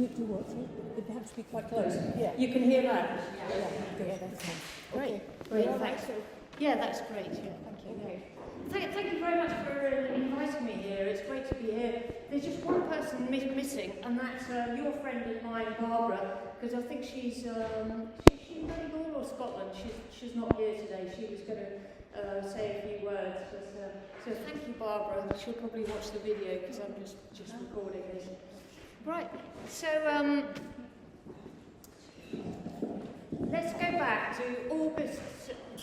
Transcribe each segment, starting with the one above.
Do what? It have to be quite close. Yeah. You can hear that? Yeah, that's fine. Great. Okay. Great, All thanks. right, so Yeah, that's great. Yeah, thank you. Okay. Thank you very much for inviting me here. It's great to be here. There's just one person missing, and that's your friend and mine, Barbara, because I think she's Donegal or Scotland. She's not here today. She was going to say a few words. But, so thank you, Barbara. She'll probably watch the video because I'm just recording this. Right. So let's go back to August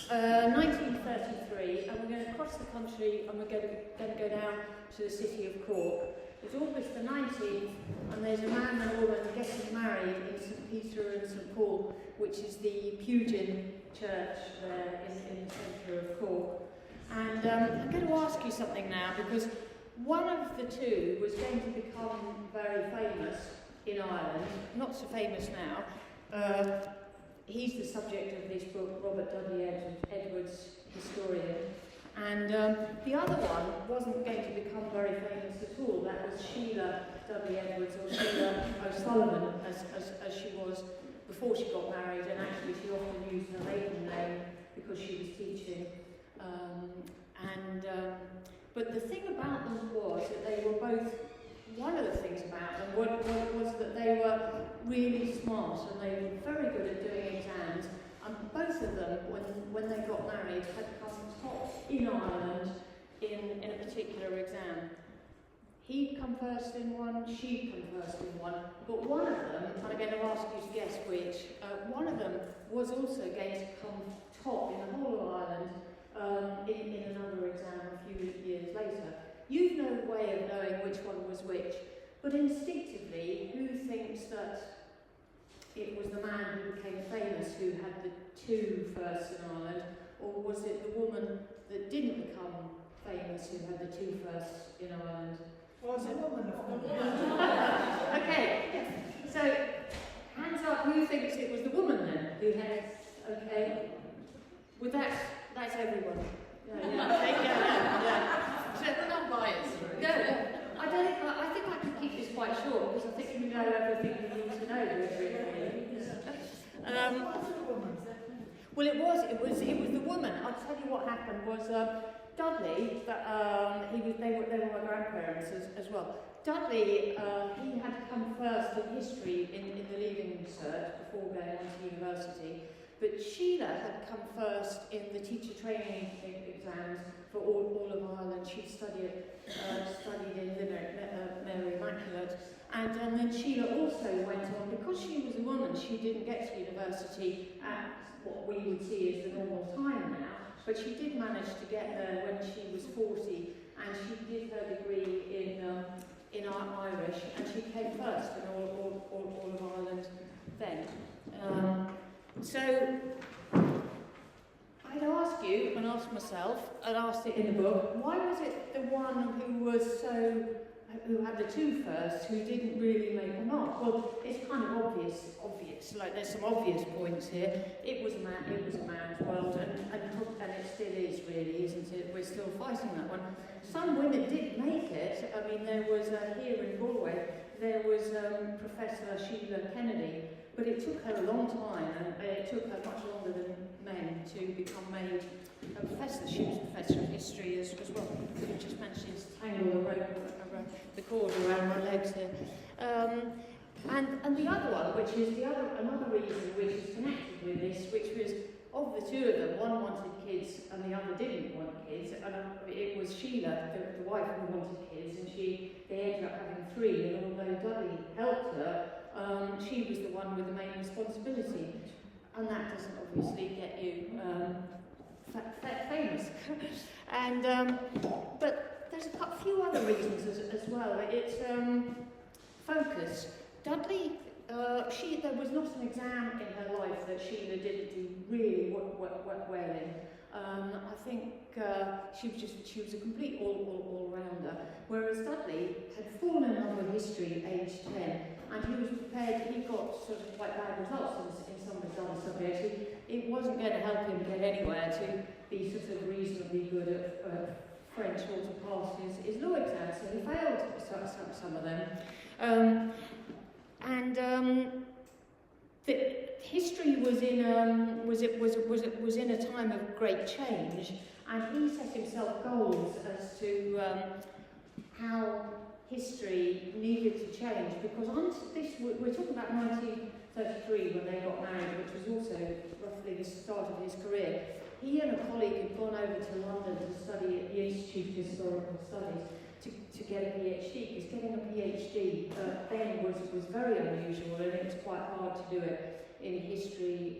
1933, and we're going to cross the country, and we're going to go down to the city of Cork. It's August the 19th, and there's a man and a woman getting married in St Peter and St Paul, which is the Pugin church there in the centre of Cork. And I'm going to ask you something now, because one of the two was going to become very famous in Ireland, not so famous now. He's the subject of this book, Robert Dudley Edwards, historian. And the other one wasn't going to become very famous at all. That was Sheila Dudley Edwards, or Sheila O'Sullivan, as she was before she got married. And actually she often used her maiden name because she was teaching. But the thing about them was that they were both, one of the things about them was that they were really smart and they were very good at doing exams. And both of them, when they got married, had come top in Ireland in a particular exam. He'd come first in one, she'd come first in one, but one of them, and I'm going to ask you to guess which, one of them was also going to come top in the whole of Ireland in another exam a few years later. You've no way of knowing which one was which, but instinctively, who thinks that it was the man who became famous who had the two firsts in Ireland, or was it the woman that didn't become famous who had the two firsts in Ireland? Was it a woman? Okay, so hands up, who thinks it was the woman then who had? Okay, well that's everyone. Yeah. So we're not biased. No, I think I can keep this quite short because I think we know everything we need to know. Well, it was the woman. I'll tell you what happened was Dudley. They were my grandparents as well. Dudley, he had come first in history in the Leaving Cert before going on to university. But Sheila had come first in the teacher training exams for all of Ireland. She studied in Limerick, Mary Immaculate. And then Sheila also went on, because she was a woman, she didn't get to university at what we would see as the normal time now, but she did manage to get there when she was 40, and she did her degree in Irish, and she came first in all of Ireland then. So I'd ask you, and ask myself, and asked it in the book, why was it the one who had the two first, who didn't really make a mark? Well, it's kind of obvious. Like there's some obvious points here. It was a man's world, and it still is, really, isn't it? We're still fighting that one. Some women did make it. I mean, there was here in Galway, there was Professor Sheila Kennedy, but it took her a long time, and it took her much longer than men to become made a professor. She was Professor of History as well. I just managed to tangle the cord around my legs here. And the other one, which is another reason which is connected with this, which was, of the two of them, one wanted kids and the other didn't want kids, and it was Sheila, the wife, who wanted kids, and they ended up having 3, and although Dudley helped her, she was the one with the main responsibility, and that doesn't obviously get you famous. And but there's a few other reasons as well. It's focus. Dudley, there was not an exam in her life that Sheila didn't do really well in. I think she was a complete all-rounder, whereas Dudley had fallen in love with history at age 10, and he was prepared. He got sort of quite bad results in some of his other subjects. It wasn't going to help him get anywhere to be sort of reasonably good at French or to pass his law exams, so he failed some of them. And And the history was in a time of great change, and he set himself goals as to how history needed to change, because we're talking about 1933 when they got married, which was also roughly the start of his career. He and a colleague had gone over to London to study at the Institute of Historical Studies to get a PhD, because getting a PhD then was very unusual, and it was quite hard to do it in history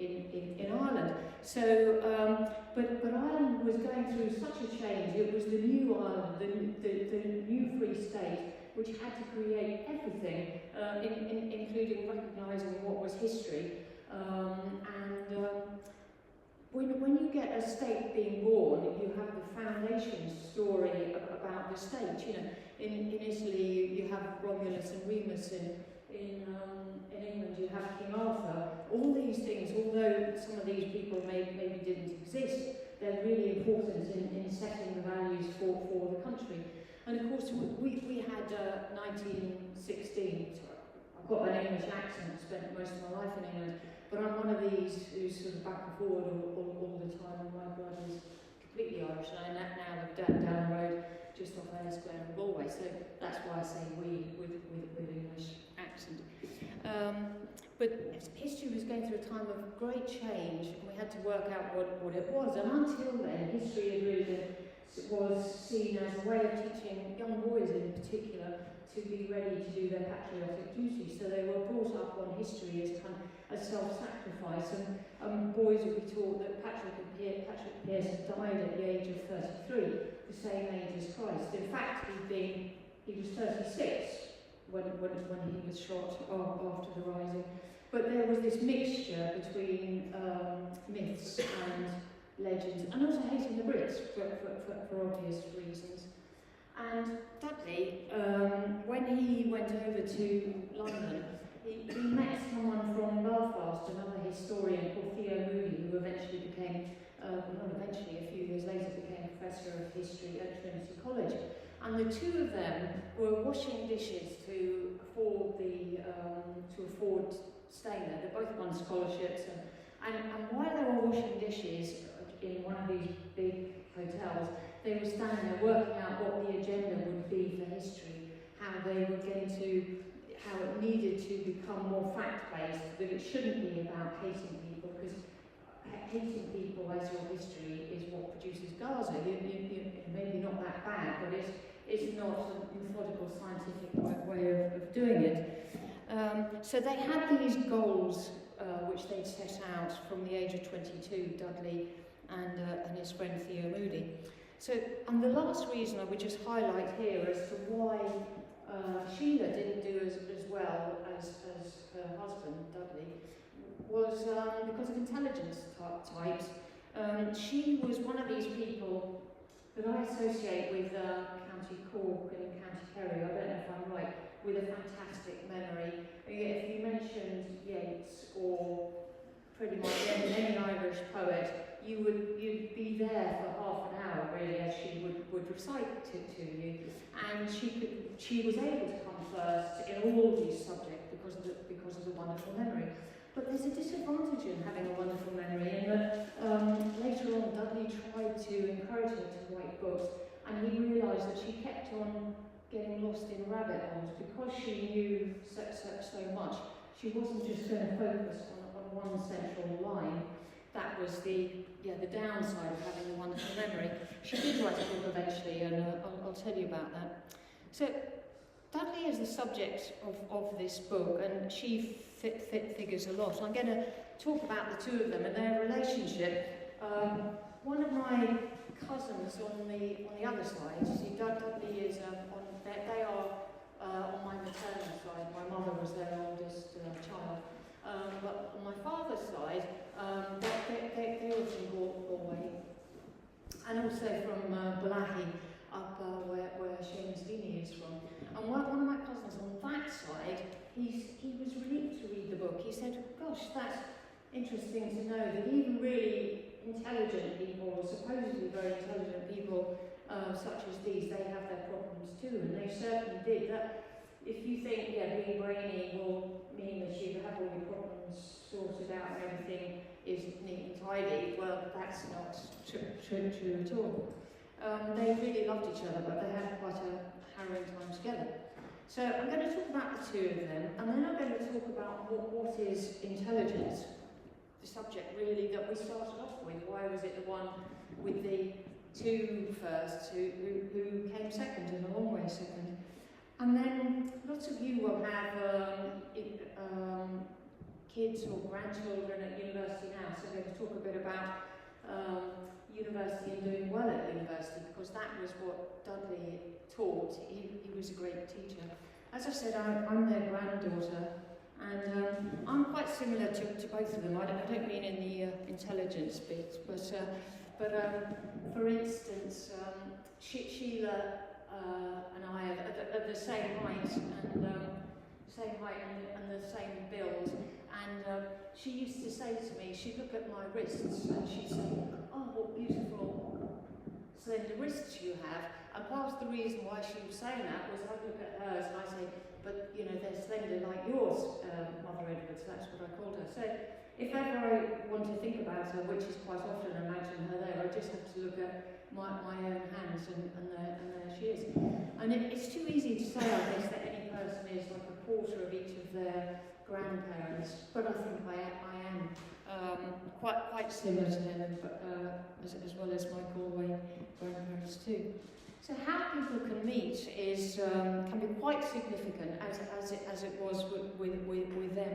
in Ireland. So, but Ireland was going through such a change. It was the new Ireland, the new free state, which had to create everything, including recognising what was history. When you get a state being born, you have the foundation story about the state. You know, in Italy you have Romulus and Remus. In England you have King Arthur. All these things, although some of these people maybe didn't exist, they're really important in setting the values for the country. And of course we had 1916. Sorry, I've got an English accent. Spent most of my life in England. But I'm one of these who's sort of back and forward all the time, and my blood is completely Irish, and I now live down the road just off Anna Square in Galway, so that's why I say we with English accent. But history was going through a time of great change, and we had to work out what it was, and until then, history had really was seen as a way of teaching young boys in particular to be ready to do their patriotic duty. So they were brought up on history as self-sacrifice, and boys would be taught that Patrick Pearse had died at the age of 33, the same age as Christ. In fact, he was 36 when he was shot after the Rising. But there was this mixture between myths and legends, and also hating the Brits for obvious reasons. And Dudley, when he went over to London, he met someone from Belfast, another historian called Theo Moody, who eventually became, a few years later became Professor of History at Trinity College. And the two of them were washing dishes to afford staying there. They both won scholarships, and while they were washing dishes in one of these big hotels, they were standing there working out what the agenda would be for history, how it needed to become more fact-based, that it shouldn't be about hating people, because hating people as your history is what produces Gaza. Maybe not that bad, but it's not a methodical scientific way of doing it. So they had these goals which they'd set out from the age of 22, Dudley and his friend Theo Moody. So, and the last reason I would just highlight here as to why Sheila didn't do as well as her husband, Dudley, was because of intelligence types. She was one of these people that I associate with County Cork and County Kerry, I don't know if I'm right, with a fantastic memory. If you mentioned Yeats or pretty much any Irish poet, you'd be there for half an hour really as she would recite to you, and she was able to come first in all these subjects because of the wonderful memory. But there's a disadvantage in having a wonderful memory, in that later on Dudley tried to encourage her to write books, and he realised that she kept on getting lost in rabbit holes because she knew so much. She wasn't just going to focus on one central line. That was the downside of having a wonderful memory. She did write a book eventually, and I'll tell you about that. So Dudley is the subject of this book, and she figures a lot. I'm going to talk about the two of them and their relationship. One of my cousins on the other side, see, Dudley is they are on my maternal side. My mother was their oldest child. But on my father's side, they were from Galway, and also from Balahi, up where Seamus Dini is from. And one of my cousins on that side, he was relieved to read the book. He said, "Gosh, that's interesting to know that even really intelligent people, or supposedly very intelligent people, such as these, they have their problems too." And they certainly did. That if you think, yeah, being brainy will mean that you have all your problems sorted out and everything is neat and tidy, well, that's not true at all. They really loved each other, but they had quite a harrowing time together. So I'm going to talk about the two of them, and then I'm going to talk about what is intelligence, the subject really that we started off with. Why was it the one with the two first who came second, in a long way second? And then lots of you will have kids or grandchildren at university now, so I'm going to talk a bit about university and doing well at university, because that was what Dudley taught. He was a great teacher. As I said, I'm their granddaughter, and I'm quite similar to both of them. I don't mean in the intelligence bit, but for instance, Sheila and I are the same height and the same build. And she used to say to me, she'd look at my wrists and she'd say, "Oh, what beautiful slender wrists you have." And part of the reason why she was saying that was I'd look at hers and I'd say, "But you know, they're slender like yours, Mother Edwards." That's what I called her. So if ever I want to think about her, which is quite often, imagine her there, I just have to look at my own hands, and there she is. And it's too easy to say, I guess, that any person is like a quarter of each of their grandparents, but I think I am quite similar to them, but as well as my Galway grandparents too. So how people can meet is can be quite significant, as it was with them.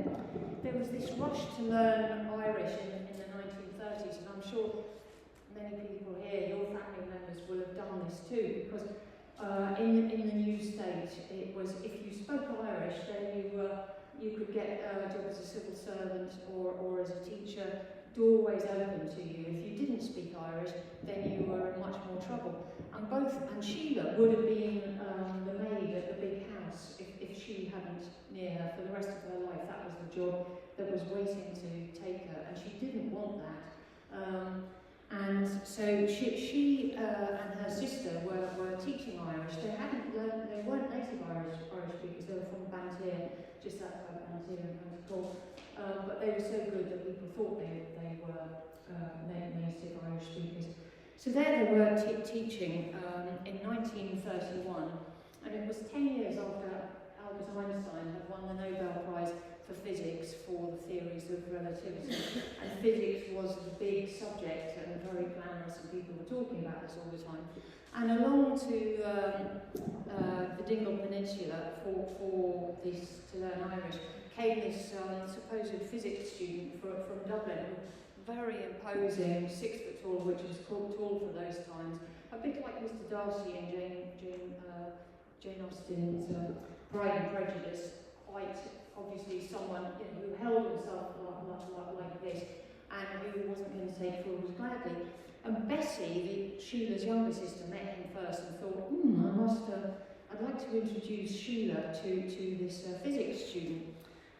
There was this rush to learn Irish in the 1930s, and I'm sure many people here, your family members, will have done this too, because in the new state, it was if you spoke Irish, then you could get a job as a civil servant or as a teacher, doorways open to you. If you didn't speak Irish, then you were in much more trouble. And Sheila would have been the maid at the big house if she hadn't near her for the rest of her life. That was the job that was waiting to take her, and she didn't want that. And so she and her sister were teaching Irish. They weren't native Irish speakers. They were from Bantir, just outside Bantir in County Cork. But they were so good that people thought they were native Irish speakers. So there they were teaching in 1931, and it was 10 years after Albert Einstein had won the Nobel Prize for physics for the theories of relativity. And physics was the big subject and very glamorous, and people were talking about this all the time. And along to the Dingle Peninsula for this to learn Irish came this supposed physics student from Dublin, very imposing, 6 foot tall, which was called tall for those times, a bit like Mr. Darcy and Jane Austen's Pride and Prejudice, quite obviously someone who held himself like this and who wasn't going to take fools gladly. And Bessie, Sheila's younger sister, met him first and thought, I'd like to introduce Sheila to this physics student.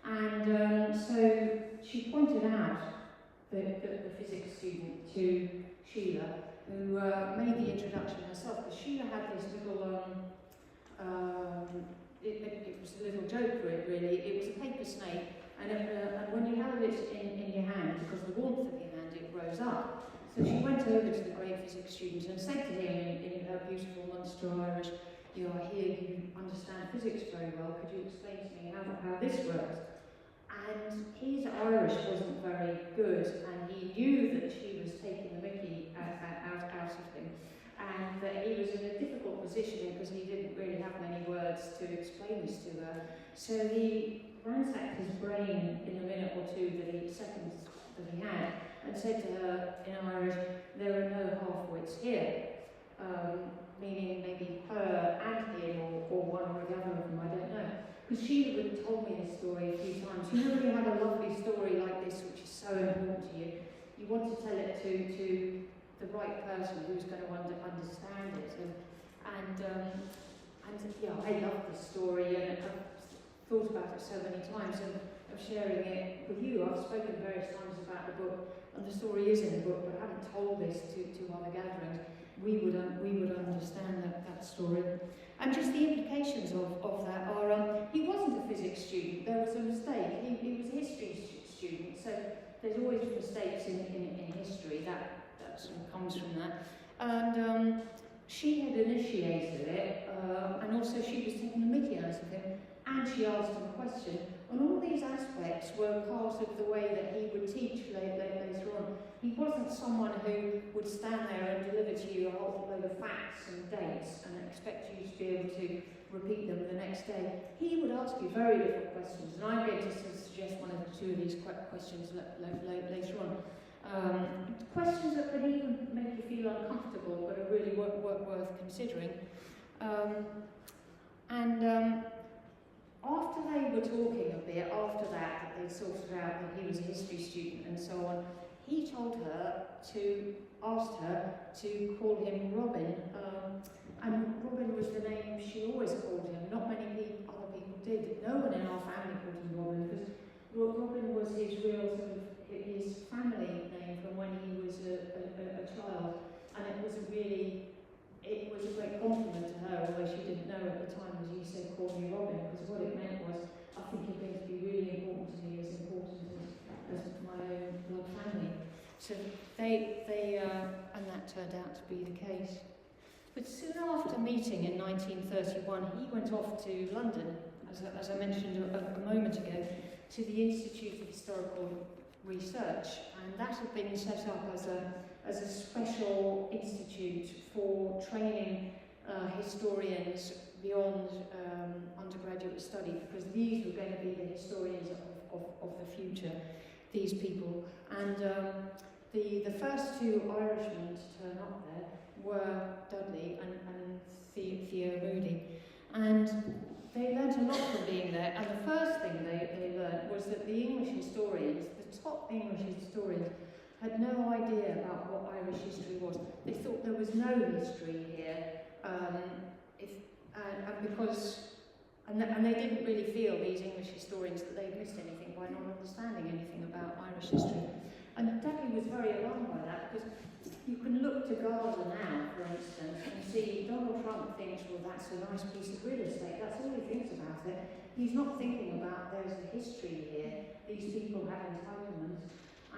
And so she pointed out the physics student to Sheila, who made the introduction herself, because Sheila had this little, it was a little joke really. It was a paper snake, and when you held it in your hand, because the warmth of your hand, it rose up. So she went over to the great physics student and said to him in her beautiful Munster Irish, I hear you understand physics very well, could you explain to me how this works? And his Irish wasn't very good, and he knew that she was taking the mickey out of him, and that he was in a difficult position because he didn't really have many words to explain this to her. So he ransacked his brain in a minute or two seconds that he had, and said to her in Irish, "There are no half-wits here," meaning maybe her and him, or one or the other of them, I don't know. Because Sheila had told me this story a few times. You know when you have a lovely story like this, which is so important to you, you want to tell it to the right person who's going to understand it. And yeah, I love this story, and I've thought about it so many times, and I'm sharing it with you. I've spoken various times about the book, and the story is in the book, but I haven't told this to other gatherings. We would understand that story. And just the implications of that are, and she asked him a question, and all these aspects were part of the way that he would teach later on. He wasn't someone who would stand there and deliver to you a whole load of facts and dates and expect you to be able to repeat them the next day. He would ask you very different questions, and I'm going to suggest one or two of these questions later on. Questions that could even make you feel uncomfortable, but are really worth considering. After they were talking a bit, after that they'd sorted out that he was a history student and so on, he told her asked her to call him Robin, and Robin was the name she always called him. Not many other people did. No one in our family called him Robin, because Robin was his real his family name from when he was a child, and it was a great compliment to her, although she didn't know at the time, as you said, call me Robin, because what it meant was, I think you're going to be really important to me, as important as my own blood family. So and that turned out to be the case. But soon after meeting in 1931, he went off to London, as I mentioned a moment ago, to the Institute of Historical Research, and that had been set up as a special institute for training historians beyond undergraduate study, because these were going to be the historians of the future, these people. And the first two Irishmen to turn up there were Dudley and Theo Moody, and they learnt a lot from being there. And the first thing they learnt was that the English historians, the top English historians, had no idea about what Irish history was. They thought there was no history here, and they didn't really feel, these English historians, that they'd missed anything by not understanding anything about Irish history. And Dudley was very alarmed by that, because you can look to Gaza now, for instance, and see Donald Trump thinks, well, that's a nice piece of real estate. That's all he thinks about it. He's not thinking about there's a history here. These people have entitlements.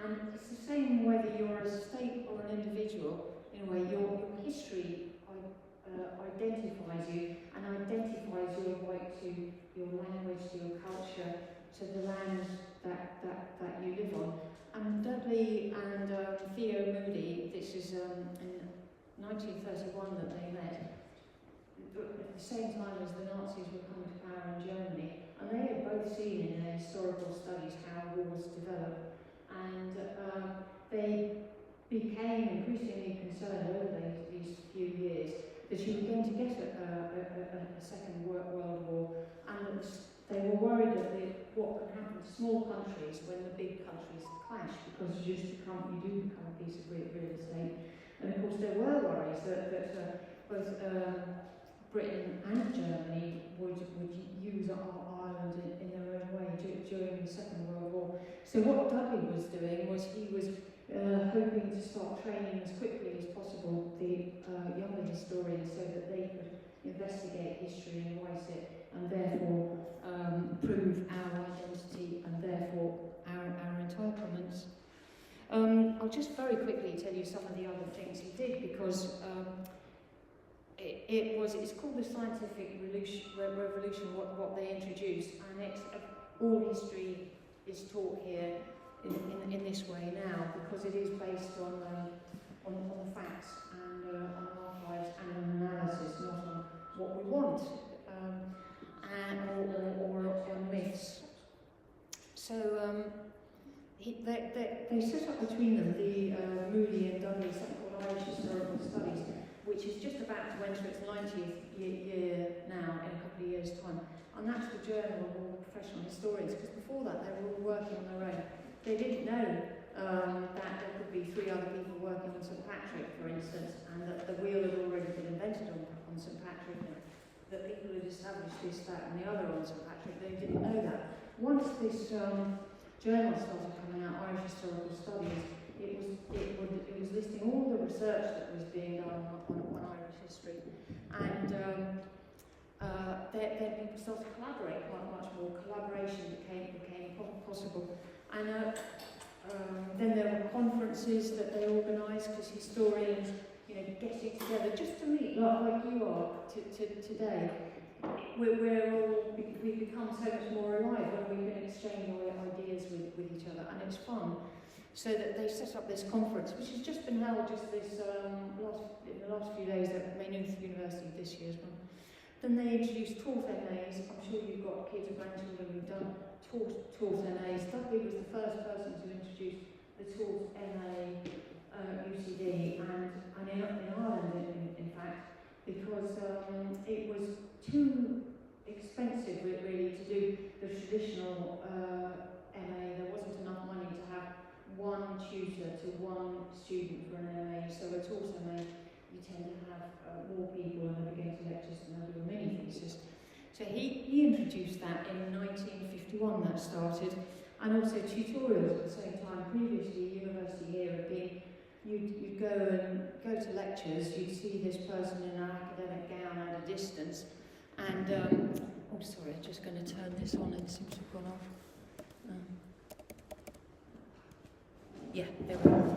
And it's the same whether you're a state or an individual. In a way, your history identifies you and identifies your right to your language, to your culture, to the land that you live on. And Dudley and Theo Moody, this is in 1931 that they met, at the same time as the Nazis were coming to power in Germany, and they had both seen in their historical studies how wars develop, and they became increasingly concerned over these few years that you were going to get a Second World War, and that they were worried that what could happen to small countries when the big countries clash, because you do become a piece of real estate. And of course there were worries that both Britain and Germany would use Ireland in their own way during the Second World War. So what Dudley was doing was he was hoping to start training as quickly as possible the younger historians, so that they could investigate history and write it, and therefore prove our identity and therefore our entitlements. I'll just very quickly tell you some of the other things he did, because it's called the scientific revolution, what they introduced, and it's all history is taught here in this way now, because it is based on the facts and on archives and on analysis, not on what we want, or on myths. So they set up between them the Moody and Dudley something called Irish Historical Studies, which is just about to enter its 90th year now, in a couple of years' time. And that's the journal of all professional historians, because before that they were all working on their own. They didn't know that there could be 3 other people working on St Patrick, for instance, and that the wheel had already been invented on St Patrick, and that people had established this, that and the other on St Patrick. They didn't know that. Once this journal started coming out, Irish Historical Studies, it was listing all the research that was being done on Irish history, and then people started to collaborate quite much more. Collaboration became possible, and then there were conferences that they organised, because historians, getting together just to meet like you are today. We're all we've become so much more alive when we can exchange our ideas with each other, and it's fun. So that they set up this conference, which has just been held in the last few days at Maynooth University this year as well. Then they introduced taught MAs. I'm sure you've got kids and grandchildren who've done taught MAs. Dudley was the first person to introduce the taught MA UCD, and in Ireland, in fact, because it was too expensive really to do the traditional MA. There wasn't enough money to have one tutor to one student for an MA, so a taught MA you tend to have more people, and they begin to lectures and they'll do a mini thesis. So he introduced that in 1951, that started, and also tutorials at the same time. Previously, university here had been, you'd go to lectures, you'd see this person in an academic gown at a distance, and, oh sorry, I'm just going to turn this on, it seems to have gone off. Yeah, there we go.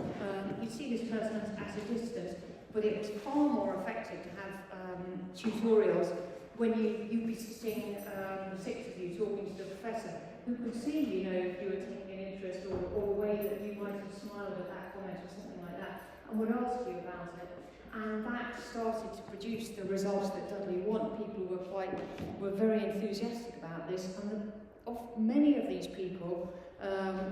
You'd see this person at a distance, but it was far more effective to have tutorials when you'd be sitting, the six of you, talking to the professor, who could see, if you were taking an interest, or the way that you might have smiled at that comment or something like that, and would ask you about it. And that started to produce the results that Dudley wanted. People were very enthusiastic about this, and many of these people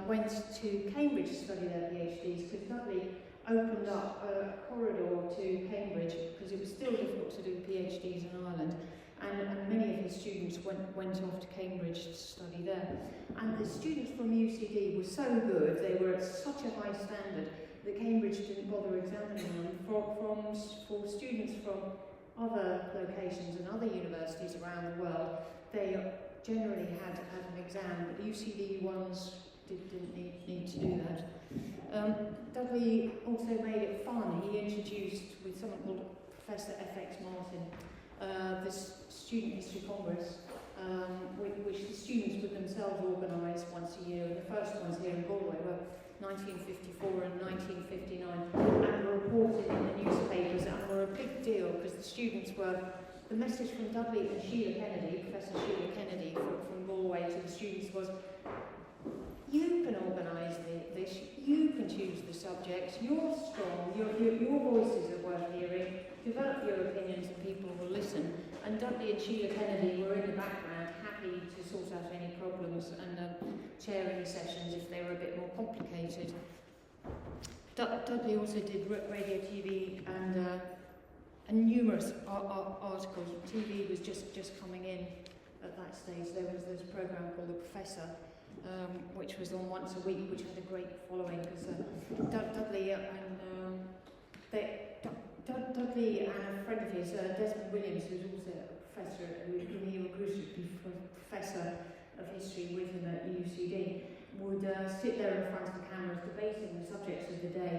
went to Cambridge to study their PhDs, because Dudley opened up a corridor to Cambridge, because it was still difficult to do PhDs in Ireland, and many of his students went off to Cambridge to study there. And the students from UCD were so good, they were at such a high standard that Cambridge didn't bother examining them. For students from other locations and other universities around the world, they generally had an exam, but the UCD ones didn't need to do that. Dudley also made it fun. He introduced, with someone called Professor F.X. Martin, this Student History Congress, which the students would themselves organise once a year. And the first ones here in Galway were 1954 and 1959, and were reported in the newspapers, and were a big deal because the students were. The message from Dudley and Sheila Kennedy, Professor Sheila Kennedy from Galway, to the students was, you can organise this, you can choose the subjects, you're strong, your voices are worth hearing, develop your opinions and people will listen. And Dudley and Sheila Kennedy were in the background, happy to sort out any problems and chair any sessions if they were a bit more complicated. Dudley also did radio, TV and numerous articles. TV was just coming in at that stage. There was this programme called The Professor, which was on once a week, which had a great following, because Dudley and a friend of his, Desmond Williams, who's also a professor, whom he recruited to be professor of history with him at UCD, would sit there in front of the cameras debating the subjects of the day.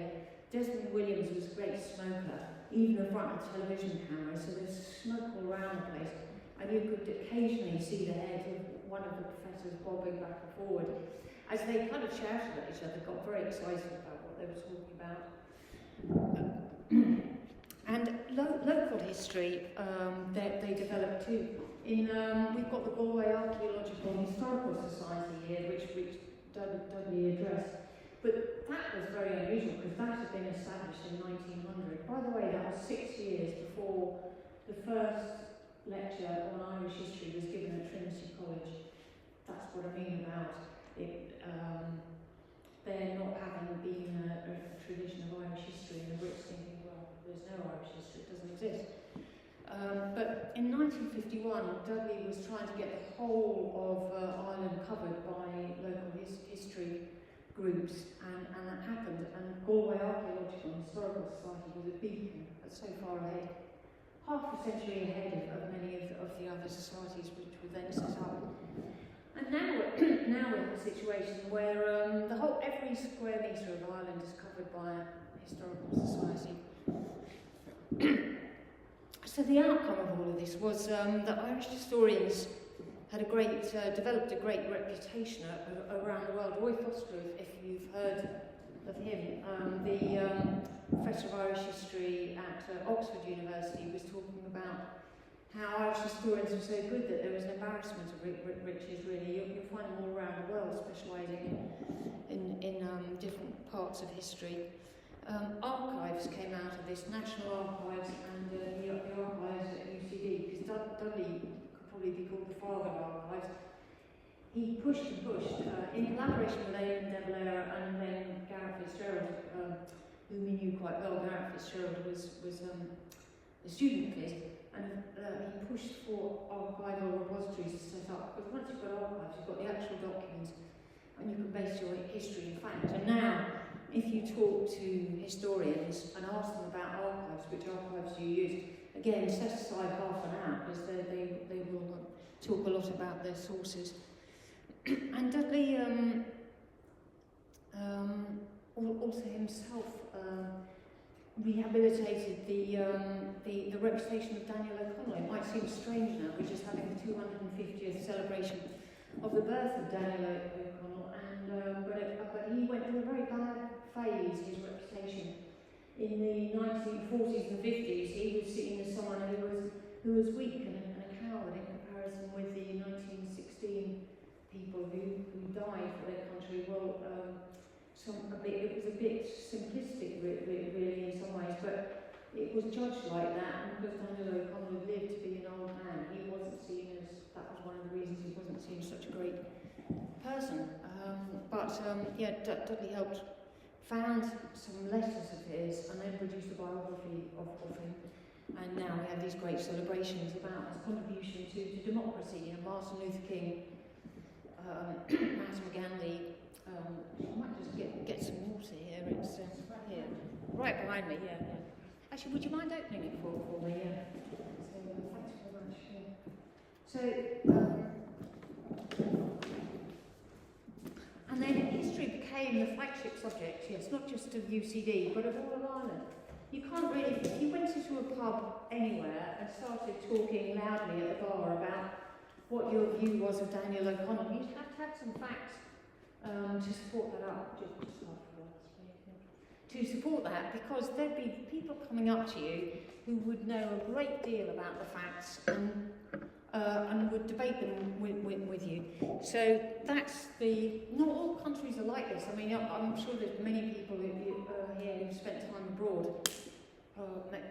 Desmond Williams was a great smoker, even in front of television cameras, so there's smoke all around the place, and you could occasionally see the head of one of the professors bobbing back and forward. As they kind of shouted at each other, got very excited about what they were talking about. And local history, they developed too. We've got the Galway Archaeological and Historical Society here, which Dudley addressed. But that was very unusual, because that had been established in 1900. By the way, that was 6 years before the first lecture on Irish history was given at Trinity College. That's what I mean about it. There not having been a tradition of Irish history, and the Brits thinking, well, there's no Irish history, it doesn't exist. But in 1951, Dudley was trying to get the whole of Ireland covered by local history groups, and that happened, and Galway Archaeological and Historical Society was a beacon, but so far ahead, half a century ahead of many of the other societies which were then set up. And now we're in a situation where every square metre of Ireland is covered by a historical society. So the outcome of all of this was that Irish historians had developed a great reputation around the world. Roy Foster, if you've heard of him, the Professor of Irish History at Oxford University, was talking about how Irish historians are so good that there was an embarrassment of riches, really. You'll find them all around the world, specialising in different parts of history. Archives came out of this, National Archives and the archives at UCD, because Dudley could probably be called the father of archives. He pushed and pushed, in collaboration with Aidan de Valera and then Gareth Fitzgerald, whom he knew quite well. Gareth Fitzgerald was a student of his, and he pushed for archival repositories to set up, because once you've got archives, you've got the actual documents, and you can base your history in fact. And now, if you talk to historians and ask them about archives, which archives do you use, again, set aside half an hour, because they will talk a lot about their sources. And Dudley also himself rehabilitated the reputation of Daniel O'Connell. It might seem strange now, we're just having the 250th celebration of the birth of Daniel O'Connell, and but he went through a very bad phase, his reputation. In the 1940s and 50s, he was seen as someone who was weak and a coward in comparison with the 1916 people who died for their country. Well, it was a bit simplistic, really, in some ways, but it was judged like that, and because Daniel O'Connell had lived to be an old man, he wasn't seen as, that was one of the reasons he wasn't seen as such a great person. Dudley helped found some letters of his and then produced a biography of him. And now we have these great celebrations about his contribution to democracy. Martin Luther King, Mahatma Gandhi. I might just get some water here. It's here, right behind me. Yeah. Actually, would you mind opening it for me? Yeah. So thanks very much. And then history became the flagship subject. Yes, not just of UCD, but of all of Ireland. You can't really, if you went into a pub anywhere and started talking loudly at the bar about what your view was of Daniel O'Connell, you'd have to have some facts to support that up. To support that, because there'd be people coming up to you who would know a great deal about the facts and would debate them with you. So that's not all countries are like this. I mean, I'm sure there's many people here who've spent time abroad,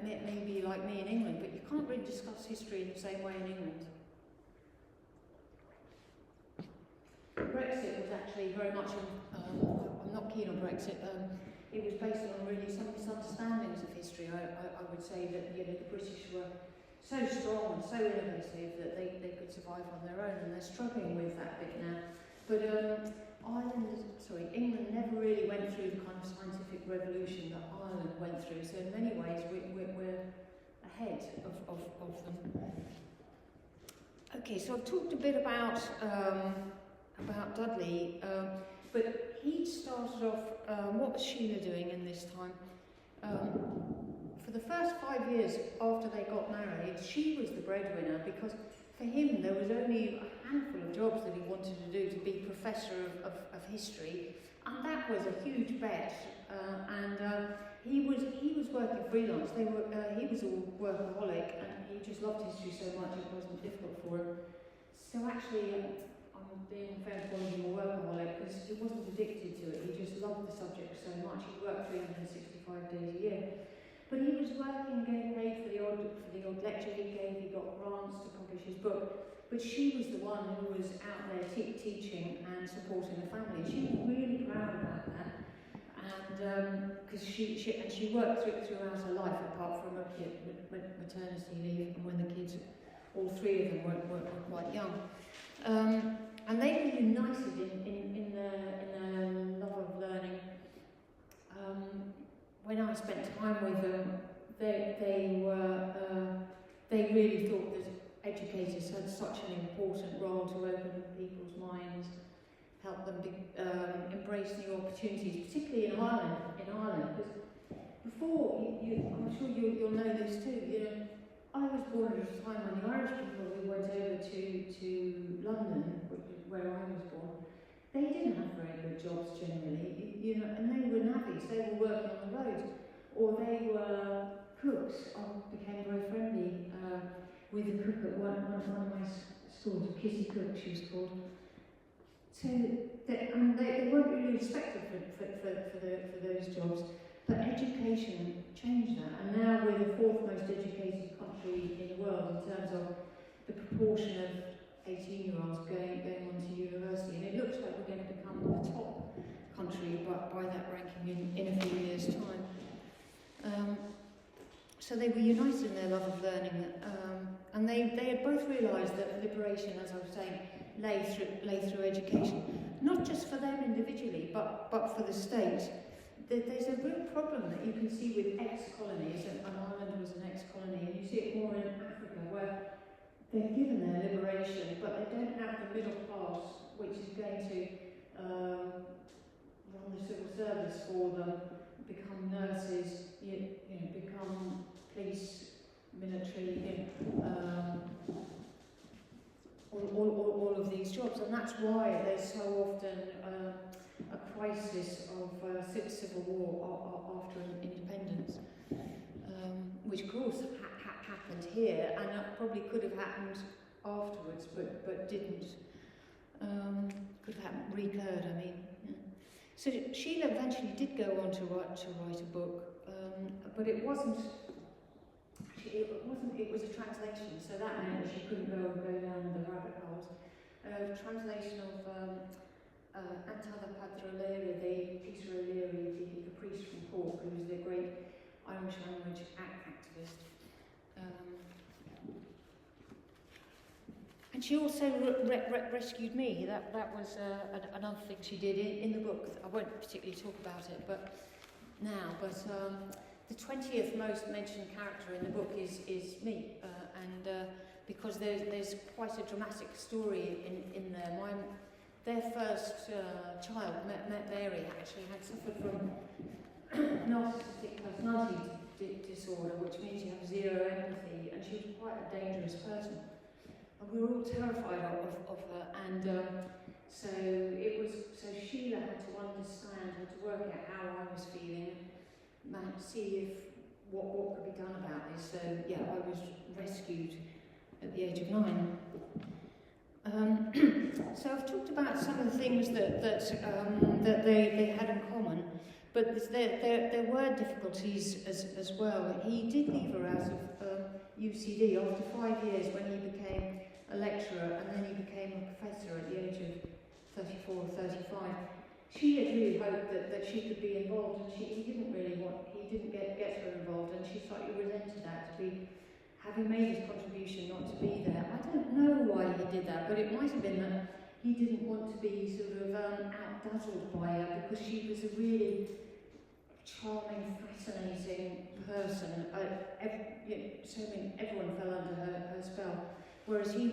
maybe like me in England, but you can't really discuss history in the same way in England. Brexit was actually very much, I'm not keen on Brexit, it was based on really some misunderstandings of history. I would say that the British were so strong and so innovative that they could survive on their own, and they're struggling with that bit now. But England never really went through the kind of scientific revolution that Ireland went through, so in many ways we're ahead of them. Okay, so I've talked a bit about Dudley, but he started off, what was Sheila doing in this time? For the first 5 years after they got married, she was the breadwinner, because for him there was only a handful of jobs that he wanted to do to be professor of history, and that was a huge bet. He was working freelance. He was a workaholic, and he just loved history so much it wasn't difficult for him. So actually, I'm being fair to call him a workaholic, because he wasn't addicted to it. He just loved the subject so much. He worked 365 days a year. But he was working, getting paid for the odd lecture he gave. He got grants to publish his book. But she was the one who was out there teaching and supporting the family. She was really proud about that, and because she worked throughout her life, apart from maternity leave, and when the kids, all three of them, were quite young. And they were united in their love of learning. When I spent time with them, they really thought that educators had such an important role to open people's minds, help them embrace new opportunities, particularly in Ireland. Because before, I'm sure you'll know this too. I was born at a time when the Irish people who went over to London, which is where I was born, they didn't have very good jobs generally, and they were navvies. They were working on the roads, or they were cooks. I became very friendly with a cook at one of my schools, Kissy Cook she was called. So they weren't really respected for those jobs, but education changed that, and now we're the fourth most educated country in the world in terms of the proportion of 18-year-olds going on to university, and it looks like we're going to become the top country by that ranking in a few years' time. So they were united in their love of learning, and they had both realised that liberation, as I was saying, lay through education, not just for them individually, but for the state. There's a real problem that you can see with ex-colonies, and Ireland was an ex-colony, and you see it more in Africa, where they're given their liberation, but they don't have the middle class, which is going to run the civil service for them, become nurses, become police, military, all of these jobs, and that's why there's so often a crisis of civil war after independence, which of course happened here, and that probably could have happened afterwards, but didn't. Could have happened, recurred, I mean. Yeah. So Sheila eventually did go on to write a book, but it wasn't. It was a translation, so that meant that she couldn't go down the rabbit holes. Translation of Antada Padre O'Leary, Peter O'Leary, the priest from Cork, who was the great Irish language activist. And she also rescued me. That was another thing she did in the book. I won't particularly talk about it, but the 20th most mentioned character in the book is me, and because there's quite a dramatic story in there. Their first child, Mary, actually had suffered from narcissistic personality disorder, which means you have zero empathy, and she was quite a dangerous person. And we were all terrified of her, and so Sheila had to understand, had to work out how I was feeling, and see what could be done about this. So yeah, I was rescued at the age of 9. So I've talked about some of the things that they had in common, but there were difficulties as well. He did leave her out of UCD after 5 years when he became a lecturer, and then he became a professor at the age of 34 or 35. She had really hoped that she could be involved, and he didn't get her involved, and she slightly resented that, to be having made his contribution not to be there. I don't know why he did that, but it might have been that he didn't want to be sort of out-dazzled by her, because she was a really charming, fascinating person. Everyone fell under her spell, whereas he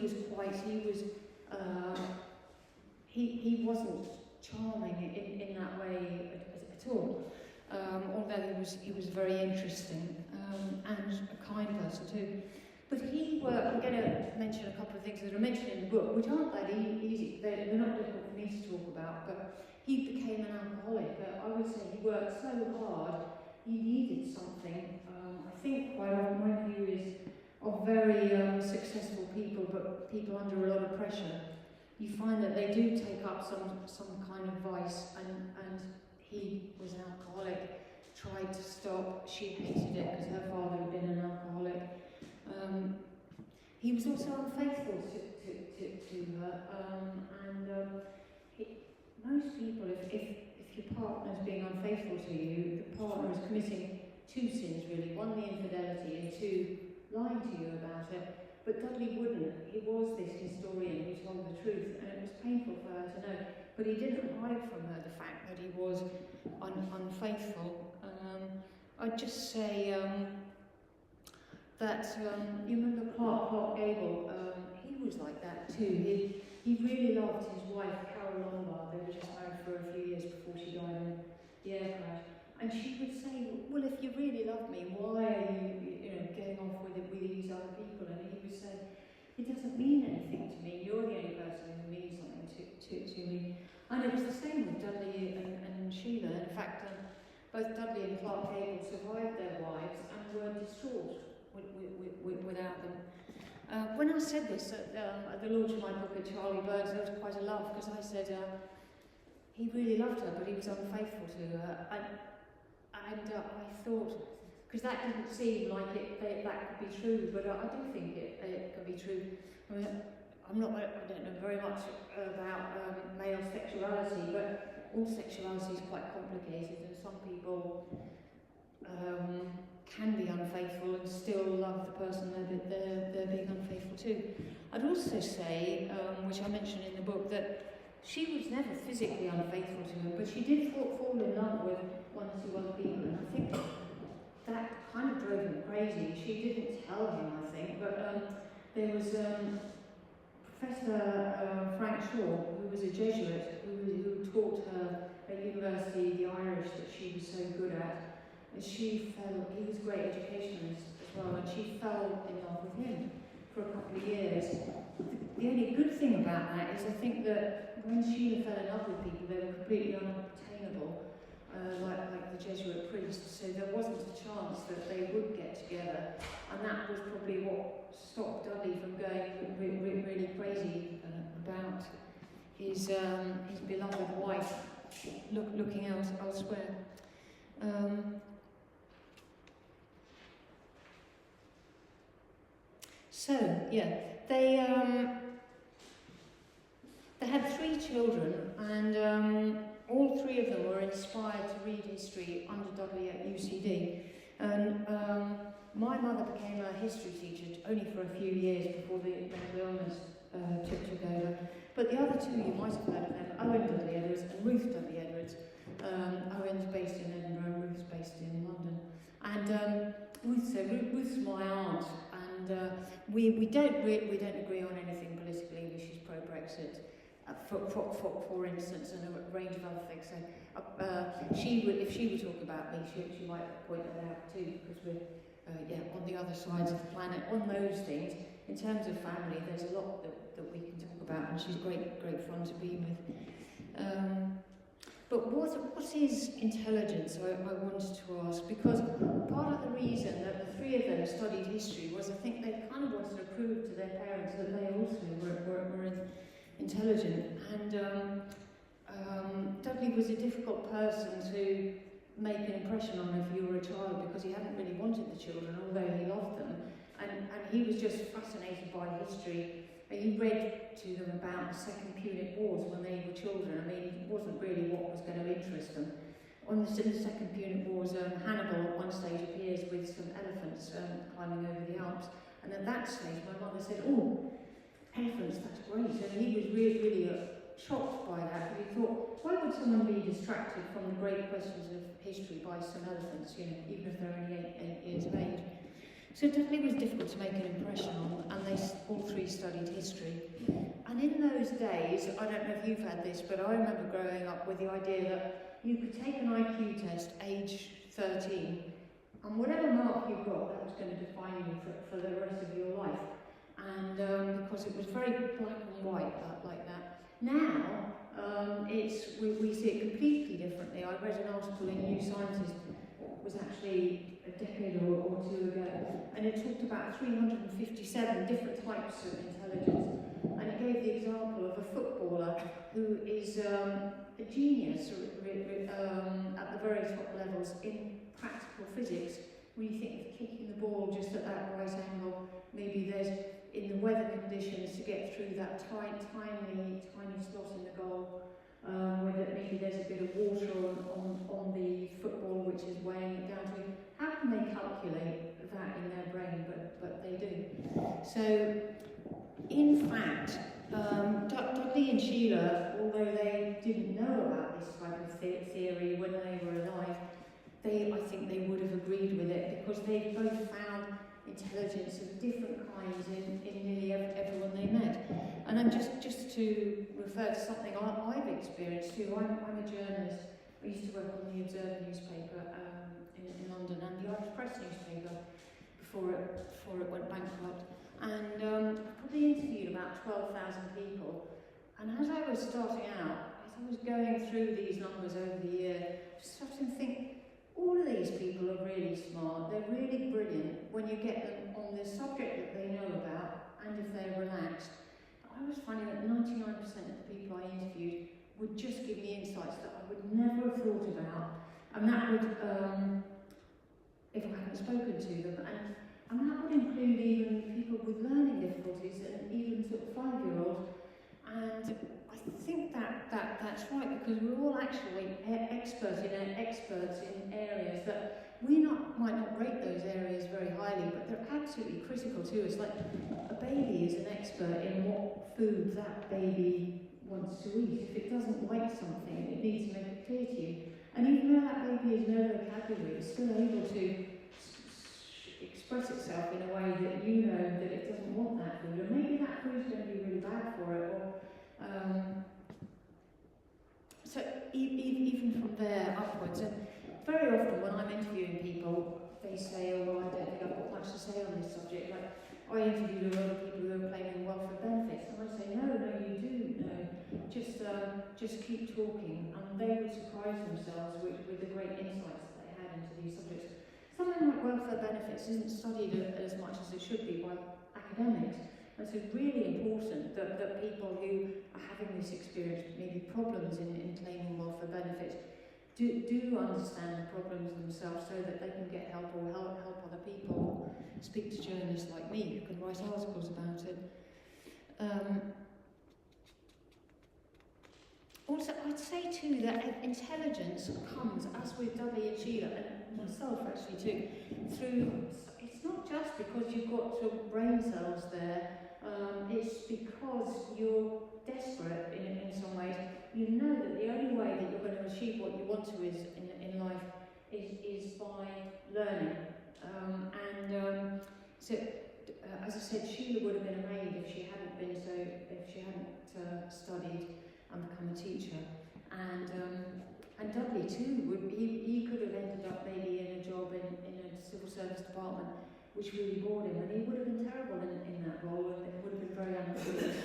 wasn't charming in that way at all. Although he was very interesting and a kind person too. But I'm going to mention a couple of things that are mentioned in the book, which aren't that easy. They're not difficult for me to talk about. But he became an alcoholic. I would say he worked so hard, he needed something. I think quite often when you is of very successful people, but people under a lot of pressure, you find that they do take up some kind of vice, and he was an alcoholic, tried to stop. She hated it because her father had been an alcoholic. He was also unfaithful to her, most people, if your partner is being unfaithful to you, the partner is committing 2 sins really: 1, the infidelity, and 2, lying to you about it. But Dudley wouldn't. He was this historian who told the truth, and it was painful for her to know. But he didn't hide from her the fact that he was unfaithful. I'd just say that you remember Clark Gable. He was like that too. He really loved his wife, Carol Lombard. They were just married for a few years before she died in the air crash. And she would say, "Well, if you really love me, why are you getting off with these other people?" And he would say, "It doesn't mean anything to me. You're the only person who means something to me." And it was the same with Dudley and Sheila. In fact, both Dudley and Clark Gable survived their wives and were distraught without them. When I said this at the launch of my book at Charlie Bird's, there was quite a laugh because I said he really loved her, but he was unfaithful to her. And I thought, because that didn't seem like that could be true, but I do think it can be true. I mean, I don't know very much about male sexuality, but all sexuality is quite complicated, and some people can be unfaithful and still love the person they're being unfaithful to. I'd also say, which I mentioned in the book, that she was never physically unfaithful to him, but she did fall in love with one or two other people, and I think that kind of drove him crazy. She didn't tell him, I think, but there was Professor Frank Shaw, who was a Jesuit, who taught her at university the Irish that she was so good at. And he was a great educationalist as well, and she fell in love with him for a couple of years. The only good thing about that is I think that when Sheila fell in love with people, they were completely unobtainable, like the Jesuit priests, so there wasn't a chance that they would get together, and that was probably what stopped Dudley from going really crazy about his beloved wife looking elsewhere. So, yeah, they had 3 children, and all 3 of them were inspired to read history under Dudley at UCD. And my mother became a history teacher only for a few years before the mental illness took over. But the other 2, you might have heard of them, Owen Dudley Edwards and Ruth Dudley Edwards. Owen's based in Edinburgh, and Ruth's based in London. And Ruth's my aunt, and we don't agree on anything politically. She's pro-Brexit, for instance, and a range of other things. So if she were talking about me, she might point that out too, because we're on the other sides of the planet on those things. In terms of family, there's a lot that we can talk about, and she's great fun to be with. But what is intelligence, I wanted to ask, because part of the reason that the 3 of them studied history was I think they kind of wanted to prove to their parents that they also were intelligent. And Dudley was a difficult person to make an impression on if you were a child, because he hadn't really wanted the children, although he loved them. And he was just fascinated by history. He read to them about the Second Punic Wars when they were children. I mean, it wasn't really what was going to interest them. In the Second Punic Wars, Hannibal at one stage appears with some elephants climbing over the Alps. And at that stage, my mother said, "Oh, elephants, that's great." And he was really shocked by that. He thought, why would someone be distracted from the great questions of history by some elephants, even if they're only 8 years of age? So Dudley was difficult to make an impression on, and they all 3 studied history. And in those days, I don't know if you've had this, but I remember growing up with the idea that you could take an IQ test age 13, and whatever mark you got, that was going to define you for the rest of your life. And because it was very black and white like that. Now, we see it completely differently. I read an article in New Scientist, was actually a decade or 2 ago, and it talked about 357 different types of intelligence, and it gave the example of a footballer who is a genius at the very top levels in practical physics. When you think of kicking the ball just at that right angle, maybe there's in the weather conditions to get through that tiny slot in the goal, where maybe there's a bit of water on the football which is weighing it down to. How can they calculate that in their brain? But they do. So, in fact, Dudley and Sheila, although they didn't know about this type of theory when they were alive, I think they would have agreed with it, because they both found intelligence of different kinds in nearly everyone they met. And I'm just to refer to something I've experienced too. I'm a journalist. I used to work on the Observer newspaper in London, and the Irish Press newspaper before it went bankrupt. And I probably interviewed about 12,000 people. And as I was starting out, as I was going through these numbers over the year, I just started to think, all of these people are really smart, they're really brilliant when you get them on the subject that they know about and if they're relaxed. I was finding that 99% of the people I interviewed would just give me insights that I would never have thought about, and that would, if I hadn't spoken to them, and that would include even people with learning difficulties and even sort of 5-year-olds. And I think that's right, because we're all actually experts in areas that might not rate those areas very highly, but they're absolutely critical to us. Like a baby is an expert in what food that baby wants to eat. If it doesn't like something, it needs to make it clear to you. And even though that baby has no vocabulary, it's still able to express itself in a way that you know that it doesn't want that food, or maybe that food's going to be really bad for it, or so even from there upwards. And very often when I'm interviewing people, they say, oh, well, I don't think I've got much to say on this subject. Like, I interviewed a lot of people who are claiming welfare benefits, and I say, no, you do, no. Just keep talking, and they would surprise themselves with the great insights that they had into these subjects. Something like welfare benefits isn't studied as much as it should be by academics, and so it's really important that people who are having this experience, maybe problems in claiming welfare benefits, do understand the problems themselves so that they can get help or help other people. Speak to journalists like me who can write articles about it. Also, I'd say too that intelligence comes, as with Dudley and Sheila, and myself actually too, through, it's not just because you've got sort of brain cells there, it's because you're desperate in some ways. You know that the only way that you're going to achieve what you want to in life is by learning. So, as I said, Sheila would have been a maid if she hadn't studied and become a teacher. And Dudley too, he could have ended up maybe in a job in a civil service department, which really bored him, and he would have been terrible in that role, and it would have been very unfulfilling.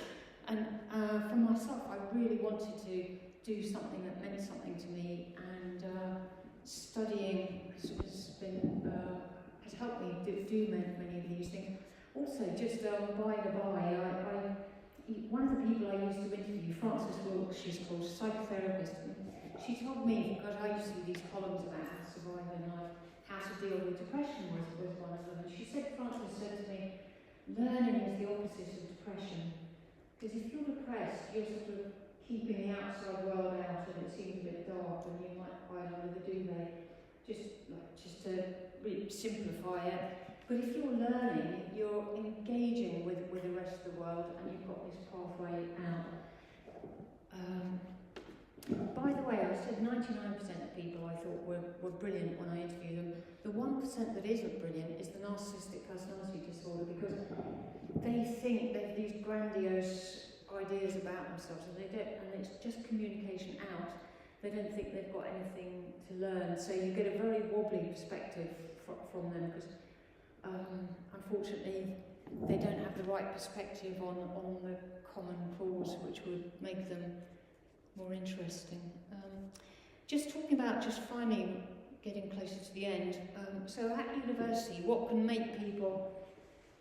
And for myself, I really wanted to do something that meant something to me, and studying has helped me do many of these things. Also, just by the by, one of the people I used to interview, Frances Wilkes, she's called, psychotherapist, and she told me, because I used to do these columns about how to survive in life, how to deal with depression was one of them. And she said, Frances said to me, learning is the opposite of depression. Because if you're depressed, you're sort of keeping the outside world out and it seems a bit dark and you might hide under the duvet, just to really simplify it. But if you're learning, you're engaging with the rest of the world and you've got this pathway out. By the way, I said 99% of people I thought were brilliant when I interviewed them. The 1% that isn't brilliant is the narcissistic personality disorder, because they think they've these grandiose ideas about themselves and they don't, and it's just communication out. They don't think they've got anything to learn, so you get a very wobbly perspective from them, because unfortunately they don't have the right perspective on the common cause which would make them more interesting. Just talking about finally getting closer to the end. So at university, what can make people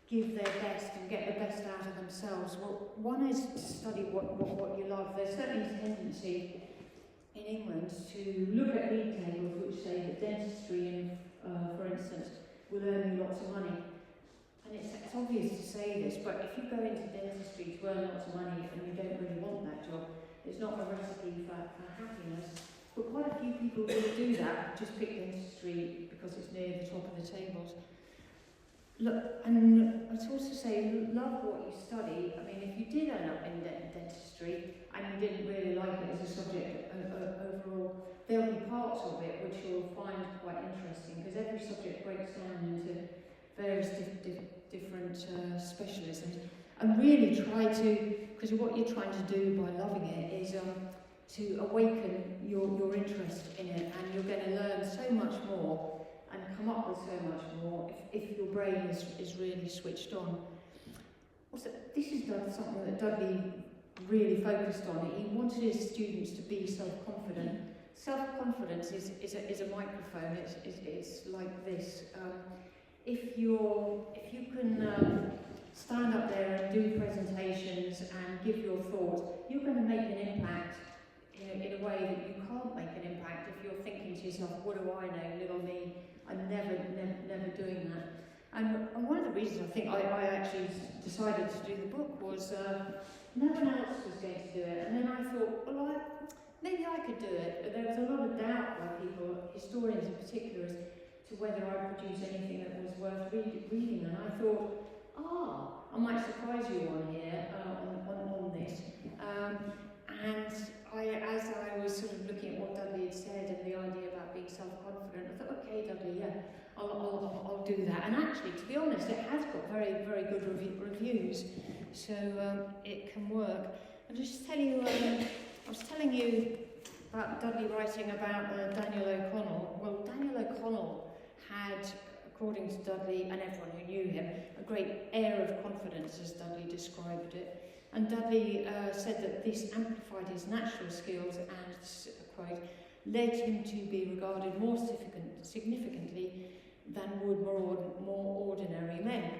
give their best and get the best out of themselves? Well, one is to study what you love. There's certainly a tendency in England to look at league tables which say that dentistry, for instance, will earn you lots of money. And it's obvious to say this, but if you go into dentistry to earn lots of money and you don't really want that job, it's not a recipe for happiness. But quite a few people do that, just pick dentistry because it's near the top of the tables. Look, and I'd also say, love what you study. I mean, if you did end up in dentistry and you didn't really like it as a subject overall, there'll be parts of it which you'll find quite interesting, because every subject breaks down into various different specialisms. And really try to, because what you're trying to do by loving it is to awaken your interest in it, and you're going to learn so much more and come up with so much more if your brain is really switched on. Also, this is something that Dudley really focused on. He wanted his students to be self-confident. Self-confidence is a microphone. It's like this. If you can stand up there and do presentations and give your thoughts, you're going to make an impact in a way that you can't make an impact if you're thinking to yourself, what do I know, little me, I'm never doing that. And one of the reasons I think I actually decided to do the book was no one else was going to do it. And then I thought, well, maybe I could do it. But there was a lot of doubt by people, historians in particular, as to whether I produce anything that was worth reading. And I thought, I might surprise you on here, on this. And as I was sort of looking at what Dudley had said and the idea about being self-confident, I thought, okay, Dudley, yeah, I'll do that. And actually, to be honest, it has got very, very good reviews, so it can work. And just tell you, I was telling you about Dudley writing about Daniel O'Connell. Well, Daniel O'Connell had, according to Dudley and everyone who knew him, a great air of confidence, as Dudley described it. And Dudley said that this amplified his natural skills and, quote, led him to be regarded more significantly than would more ordinary men.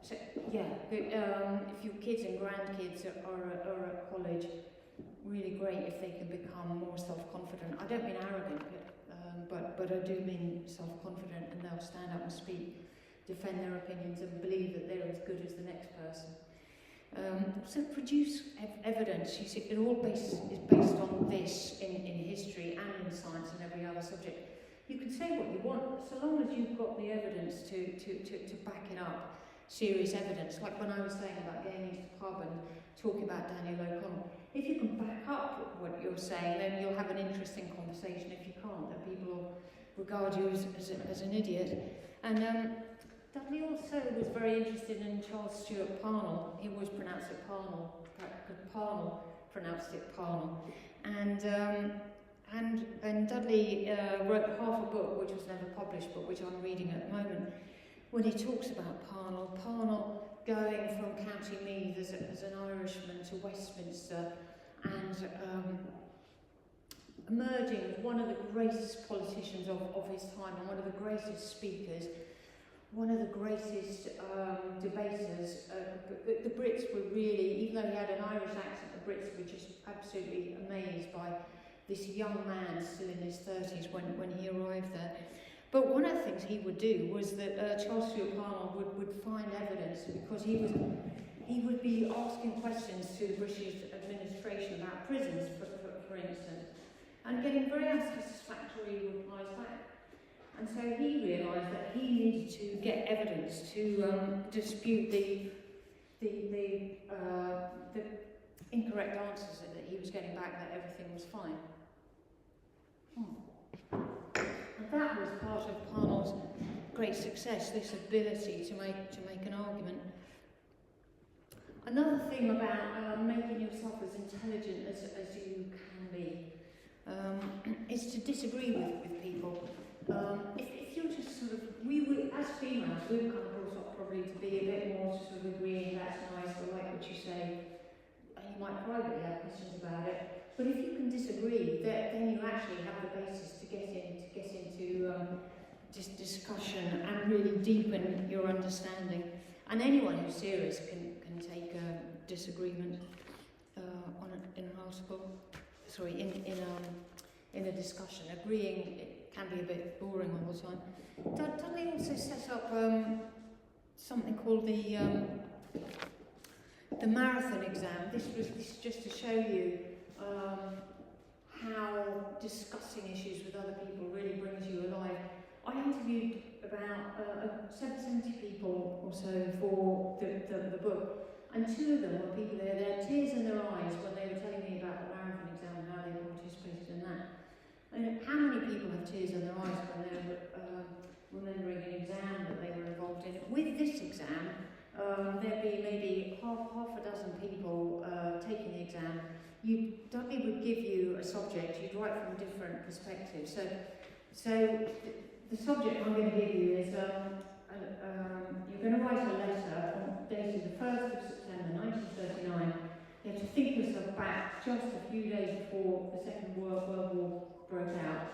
So, yeah, if your kids and grandkids are at college, really great if they can become more self-confident. I don't mean arrogant, but I do mean self-confident, and they'll stand up and speak, defend their opinions, and believe that they're as good as the next person. So produce evidence. You see, it all is based on this in history and in science and every other subject. You can say what you want, so long as you've got the evidence to back it up, serious evidence. Like when I was saying about going into the pub and talking about Daniel O'Connell. If you can back up what you're saying, then you'll have an interesting conversation. If you can't, then people will regard you as an idiot. And Dudley also was very interested in Charles Stewart Parnell. He always pronounced it Parnell, because Parnell pronounced it Parnell. And Dudley wrote half a book, which was never published, but which I'm reading at the moment, when he talks about Parnell going from County Meath as an Irishman to Westminster and emerging as one of the greatest politicians of his time and one of the greatest speakers, one of the greatest debaters. The Brits were really, even though he had an Irish accent, the Brits were just absolutely amazed by this young man still in his 30s when he arrived there. But one of the things he would do was that Charles Stewart Parnell would find evidence, because he would be asking questions to the British administration about prisons, for instance, and getting very unsatisfactory replies back. And so he realised that he needed to get evidence to dispute the incorrect answers that he was getting back, that everything was fine. And that was part of Parnell's great success, this ability to make an argument. Another thing about making yourself as intelligent as you can be is to disagree with people. If you're just sort of, as females, we're kind of brought up probably to be a bit more sort of agreeing, that's nice, I like what you say, and you might privately have questions about it. But if you can disagree, then you actually have the basis to get into discussion and really deepen your understanding. And anyone who's serious can take a disagreement in an article. Sorry, in a discussion. Agreeing, it can be a bit boring all the time. Dudley also set up something called the marathon exam. This is just to show you how discussing issues with other people really brings you alive. I interviewed about 70 people or so for the book, and two of them were people there. They had tears in their eyes when they were telling me about the marathon exam and how they participated in that. And how many people have tears in their eyes when they're remembering an exam that they were involved in? With this exam, there'd be maybe half a dozen people taking the exam. Dudley would give you a subject, you'd write from different perspectives. So the subject I'm going to give you is, you're going to write a letter dated the 1st of September 1939. You have to think yourself back just a few days before the Second World War broke out.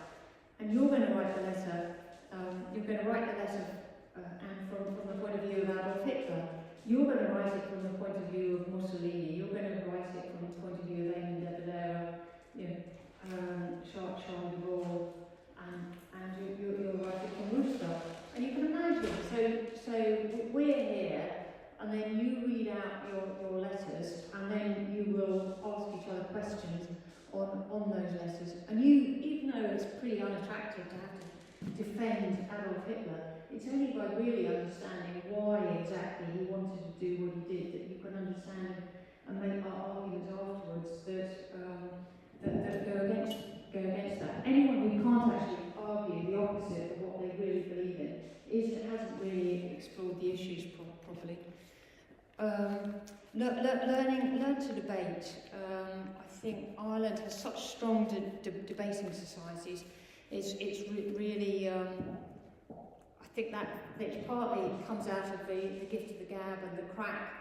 And you're going to write the letter, and from the point of view of Adolf Hitler. You're going to write it from the point of view of Mussolini. You're going to write it from the point of view of Eamon de Valera, Charles de Gaulle, and you'll write it from Rousseau. And you can imagine, so we're here, and then you read out your letters, and then you will ask each other questions on those letters. And you, even though it's pretty unattractive to have to defend Adolf Hitler, it's only by really understanding why exactly he wanted to do what he did that you can understand and make arguments afterwards that go against that. Anyone who can't actually argue the opposite of what they really believe in hasn't really explored the issues properly. Learn to debate. I think Ireland has such strong debating societies. It's really. I think that it partly comes out of the gift of the gab and the crack,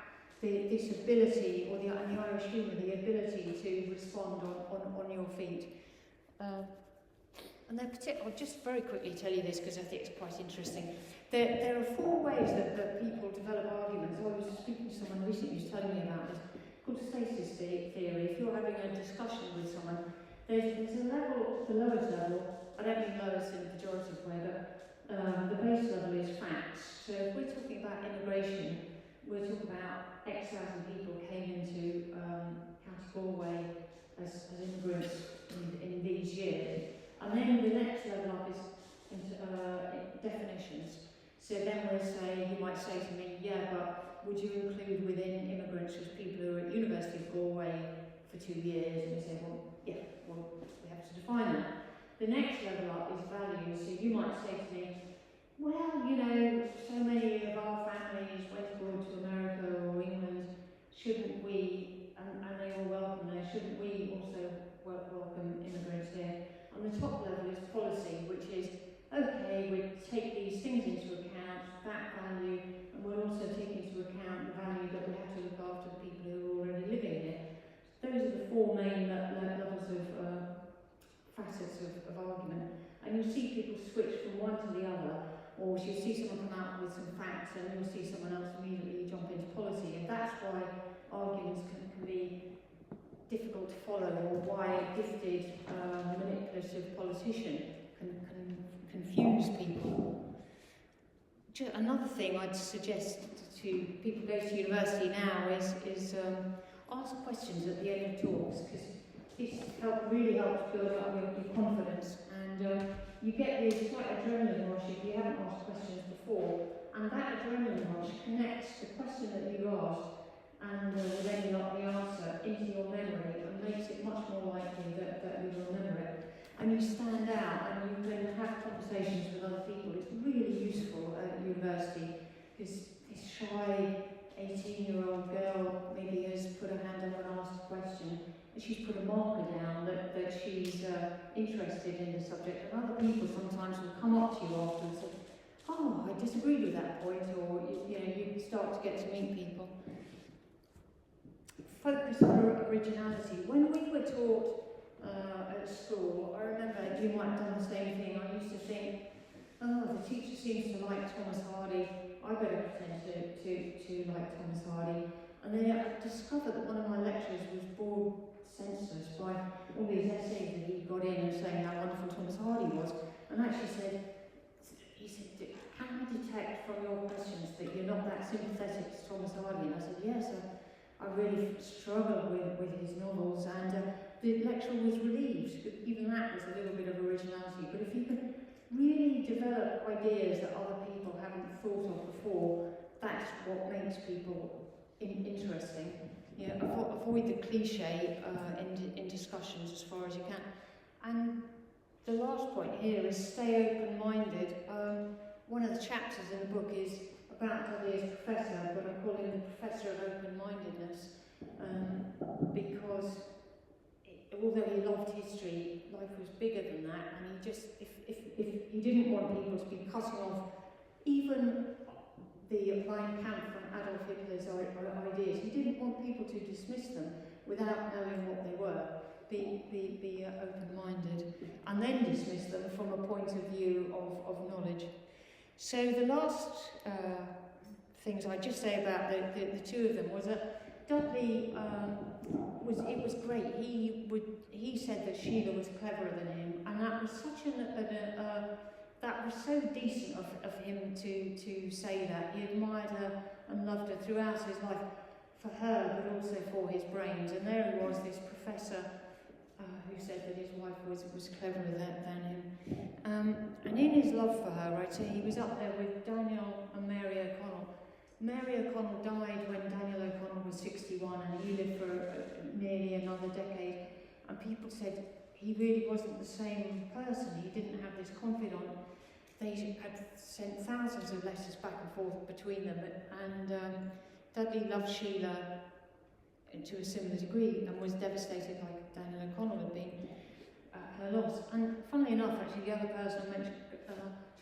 this ability, or the Irish humour, the ability to respond on your feet. And I'll just very quickly tell you this because I think it's quite interesting. There are 4 ways that people develop arguments. I was speaking to someone recently who's telling me about this, called stasis theory. If you're having a discussion with someone, there's a level, the lowest level, I don't mean lowest in the pejorative way, but the base level is facts. So if we're talking about immigration, we're talking about X thousand people came into County Galway as immigrants in these years. And then the next level up is definitions. So then you might say to me, yeah, but would you include within immigrants as people who are at University of Galway for 2 years? And we say, well, yeah, we have to define that. The next level up is values. So you might say to me, well, so many of our families went abroad to America or England, shouldn't we, and they all welcome there, shouldn't we also welcome immigrants here? And the top level is policy, which is, okay, we take these things into account, that value, and we'll also take into account the value that we have to look after the people who are already living here. Those are the 4 main levels of facets of argument. And you'll see people switch from one to the other, or you'll see someone come out with some facts and you'll see someone else immediately jump into policy. And that's why arguments can be difficult to follow, or why a gifted, manipulative politician can confuse people. Another thing I'd suggest to people who go to university now is ask questions at the end of talks, because this really helps build up your confidence, and you get this slight adrenaline rush if you haven't asked questions before, and that adrenaline rush connects the question that you asked and then you got the answer into your memory and makes it much more likely that you will remember it. And you stand out and you can have conversations with other people. It's really useful at university, because this shy 18-year-old girl maybe has put her hand up and asked a question, and she's put a marker down that she's interested in the subject, and other people sometimes will come up to you afterwards and say, oh, I disagreed with that point, or you start to get to meet people. Focus on originality. When we were taught at school, I remember you might have done the same thing. I used to think, oh, the teacher seems to like Thomas Hardy, I better pretend to like Thomas Hardy. And then I discovered that one of my lecturers was bored senseless by all these essays that he got in and saying how wonderful Thomas Hardy was, and actually said, can I detect from your questions that you're not that sympathetic to Thomas Hardy? And I said, yes, I really struggled with his novels, and the lecturer was relieved. Even that was a little bit of originality. But if you can really develop ideas that other people haven't thought of before, that's what makes people interesting. Avoid the cliche in discussions as far as you can. And the last point here is stay open-minded. One of the chapters in the book is about Dudley as professor, but I call him the professor of open-mindedness, because although he loved history, life was bigger than that, and he just, if he didn't want people to be cutting off even the Mein Kampf from Adolf Hitler's ideas, he didn't want people to dismiss them without knowing what they were. Be open-minded, and then dismiss them from a point of view of knowledge. So the last things I'd just say about the two of them was that Dudley was great. He said that Sheila was cleverer than him, and that was such that was so decent of him to say that. He admired her and loved her throughout his life for her, but also for his brains. And there he was, this professor who said that his wife was cleverer than him. And in his love for her, I'd say he was up there with Daniel and Mary O'Connell. Mary O'Connell died when Daniel O'Connell was 61, and he lived for nearly another decade. And people said he really wasn't the same person. He didn't have this confidant. They had sent thousands of letters back and forth between them, and Dudley loved Sheila to a similar degree and was devastated, like Daniel O'Connell had been, at her loss. And funnily enough, actually, the other person I mentioned,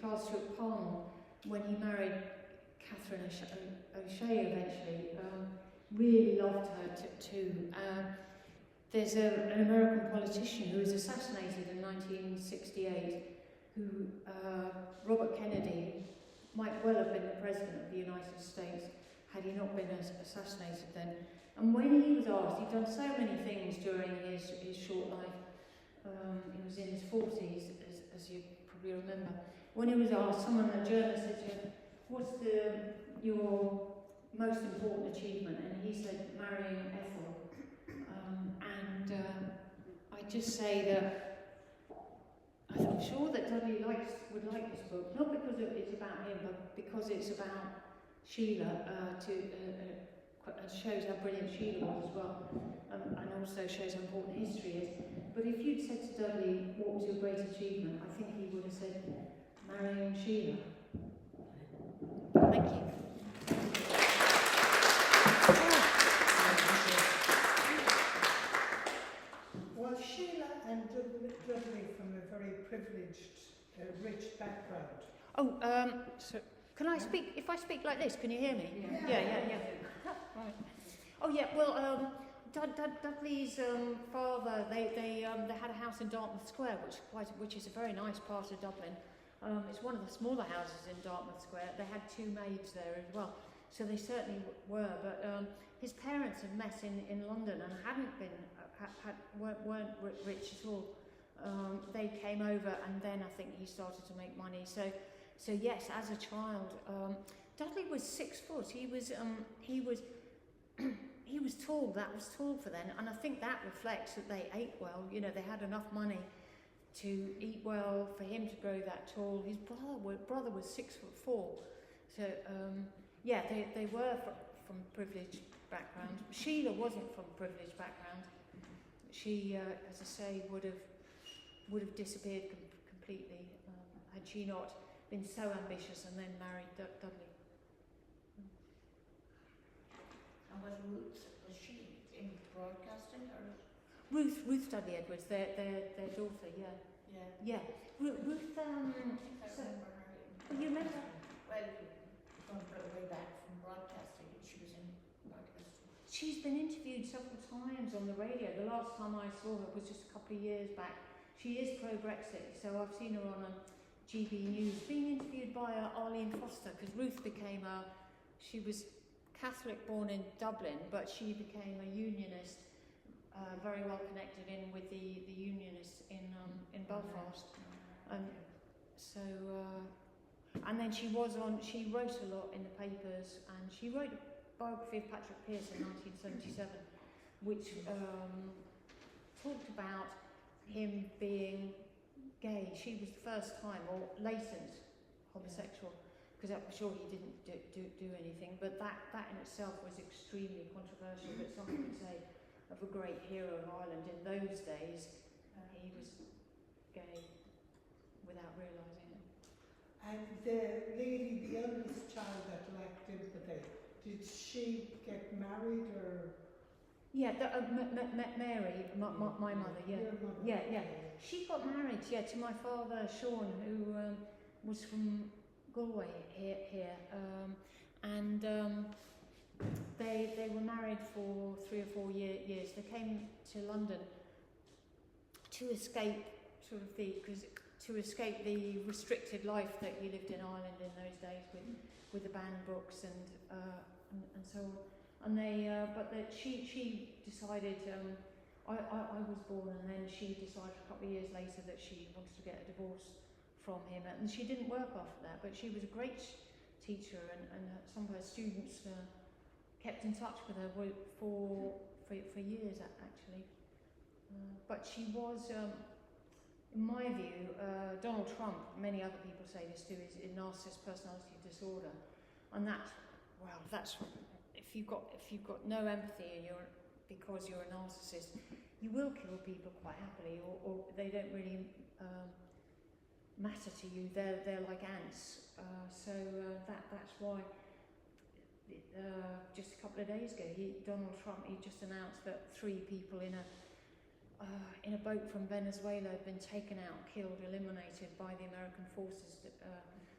Charles Stewart Palmer, when he married Catherine O'Shea eventually, really loved her too. There's an American politician who was assassinated in 1968, who Robert Kennedy might well have been the President of the United States had he not been assassinated then. And when he was asked, he'd done so many things during his short life. He was in his 40s, as you probably remember. When he was asked, a journalist said to him, "What's your most important achievement?" And he said, "Marrying Ethel." I just say that I'm sure that Dudley would like this book, not because it's about him, but because it's about Sheila, and shows how brilliant Sheila was as well, and also shows how important history is. But if you'd said to Dudley, what was your great achievement, I think he would have said, marrying Sheila. Thank you. Was Sheila and Dudley from a very privileged, rich background? So can I speak? If I speak like this, can you hear me? Yeah. Right. Oh yeah. Well, Dudley's father, they had a house in Dartmouth Square, which is a very nice part of Dublin. It's one of the smaller houses in Dartmouth Square. They had two maids there as well, so they certainly were. But his parents had met in London and hadn't been weren't rich at all. They came over, and then I think he started to make money. So yes, as a child, Dudley was 6 foot. He was tall. That was tall for then, and I think that reflects that they ate well. You know, they had enough money to eat well for him to grow that tall. His brother was 6'4". So yeah, they were from privileged background. Sheila wasn't from privileged background. She, as I say, would have disappeared completely had she not been so ambitious and then married Dudley. And was she in broadcasting or? Ruth Dudley Edwards, their daughter, yeah. Yeah. Ruth. I think I remember her. You remember? Well, going way back from broadcasting, she was in broadcasting. She's been interviewed several times on the radio. The last time I saw her was just a couple of years back. She is pro-Brexit, so I've seen her on GB News being interviewed by Arlene Foster, because Ruth she was Catholic born in Dublin, but she became a unionist, very well connected in with the unionists in Belfast. And then she wrote a lot in the papers, and she wrote a biography of Patrick Pearse in 1977, which talked about him being gay. She was the first time, or latent homosexual, because I'm sure he didn't do anything, but that in itself was extremely controversial. But some would say of a great hero in Ireland in those days, he was gay without realising it. And the lady, the eldest child that lacked empathy, did she get married or? Yeah, Mary, my mother, yeah. Your mother? Yeah. She got married, to my father, Sean, who was from Galway here. And they were married for 3 or 4 years. They came to London to escape sort of because to escape the restricted life that you lived in Ireland in those days with the banned books and so on. And she decided. I was born, and then she decided a couple of years later that she wanted to get a divorce from him, and she didn't work after that. But she was a great teacher, and some of her students kept in touch with her for years actually. But she was, in my view, Donald Trump. Many other people say this too. Is a narcissist personality disorder, and that's if you've got no empathy and because you're a narcissist, you will kill people quite happily, or they don't really matter to you. They're like ants. That's why. Just a couple of days ago, Donald Trump just announced that 3 people in a boat from Venezuela had been taken out, killed, eliminated by the American forces.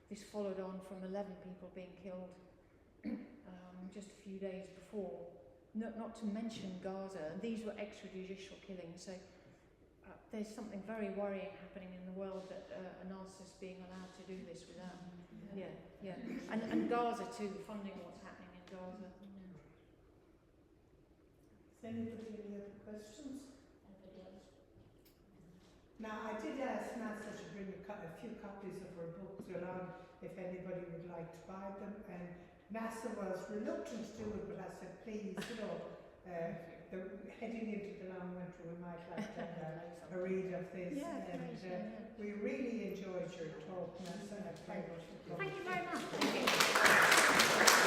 This followed on from 11 people being killed just a few days before. Not to mention Gaza. These were extrajudicial killings. So there's something very worrying happening in the world that a narcissist being allowed to do this without. Yeah. And Gaza too, funding what's happening in Gaza. Is anybody any other questions? Anybody else? Now, I did ask Neasa to bring a few copies of her books along if anybody would like to buy them, and Neasa was reluctant to do it, but I said, please, heading into the long winter, we might like to have a read of this. We really enjoyed your talk, Neasa. Thank you very much. Thank you.